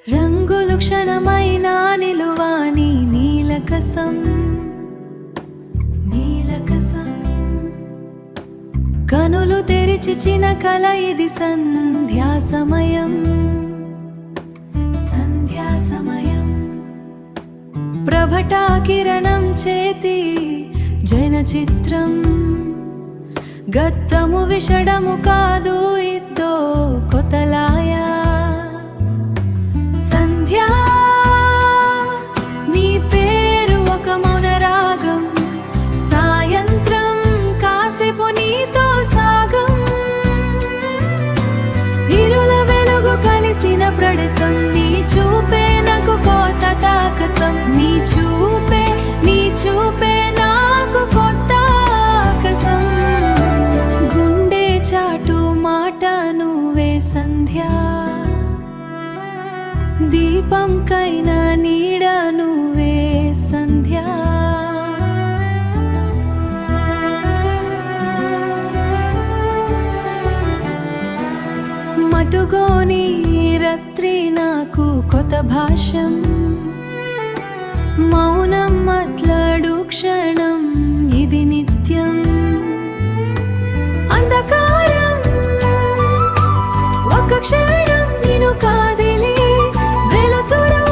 రంగులు క్షణమైన నిలువాని నీలకసం నీలకసం కనులు తెరిచి చినకల ఇది సంధ్యా సమయం సంధ్యా సమయం ప్రభటా కిరణం చేతి జన చిత్రం గత్తము విషడము కాదు ఇద్దో కొతలాయా సంధ్యా నీ పేరు ఒక మౌన రాగం సాయంత్రం కాసేపు నీతో సాగం ఇరుల వెలుగు కలిసిన ప్రడసం నీ చూపే నాకు కొత్త తాకసం నీ చూపే నాకు కొత్త ఆకసం గుండె చాటు మాట నువ్వే సంధ్యా దీపం కైనా నీడ నువ్వే సంధ్యా మతుగోని రాత్రి నాకు కొత్త భాషం మౌనం మాట్లాడు క్షణం ఇది నిత్యం అంధకారం ఒక క్షణం నిన్ను కాదిలి వెలుతురు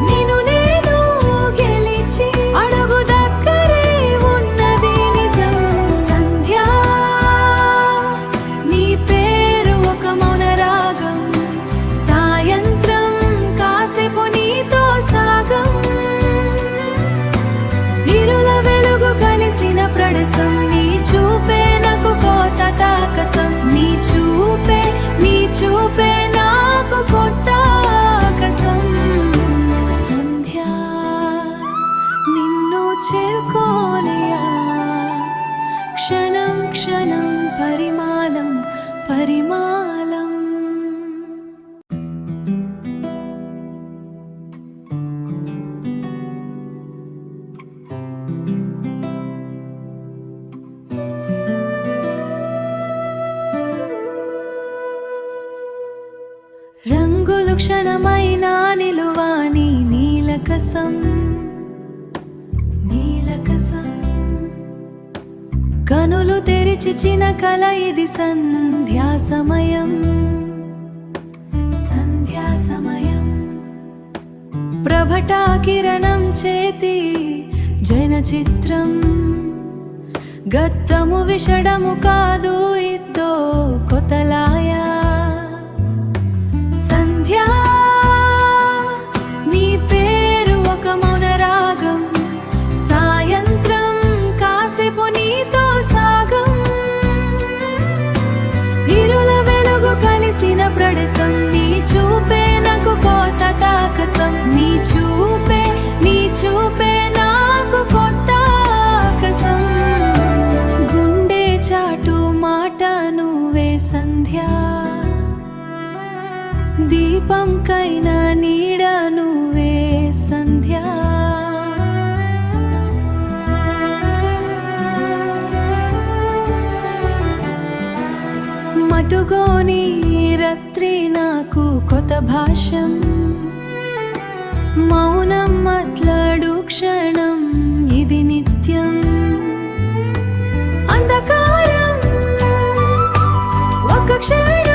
నిన్ను నేను గెలిచి అడుగు దగ్గరే ఉన్నది నిజం సంధ్యా నీ పేరు ఒక మౌన రాగం సాయంత్రం కాసేపు నీతో సాగం ఇరుల వెలుగు కలిసిన ప్రడసం నీ చూపే నాకు కొత్త తాకసం నీ చూపే నాకు కొత్త ఆకసం సంధ్యా నిన్ను చేరుకోనయా క్షణం క్షణం పరిమాలం రంగులు క్షణమైన నిలువాని నీలకసం నీలకసం కనులు తెరిచి చినకల ఇది సంధ్యా సమయం సంధ్యా సమయం ప్రభటా కిరణం చేతి జన చిత్రం గత్తము విషడము కాదు ఇద్దో కొతలాయా సంధ్యా నీ పేరు ఒక మౌన రాగం సాయంత్రం కాసేపు నీతో సాగం ఇరుల వెలుగు కలిసిన ప్రడసం నీ చూపే నాకు కొత్త తాకసం నీ చూపే నాకు కొత్త ఆకసం గుండె చాటు మాట నువ్వే సంధ్యా దీపం కైనా నీడ నువ్వే సంధ్యా మతుగోని రాత్రి నాకు కొత్త భాషం మౌనం మాట్లాడు క్షణం ఇది నిత్యం అంధకారం ఒక క్షణం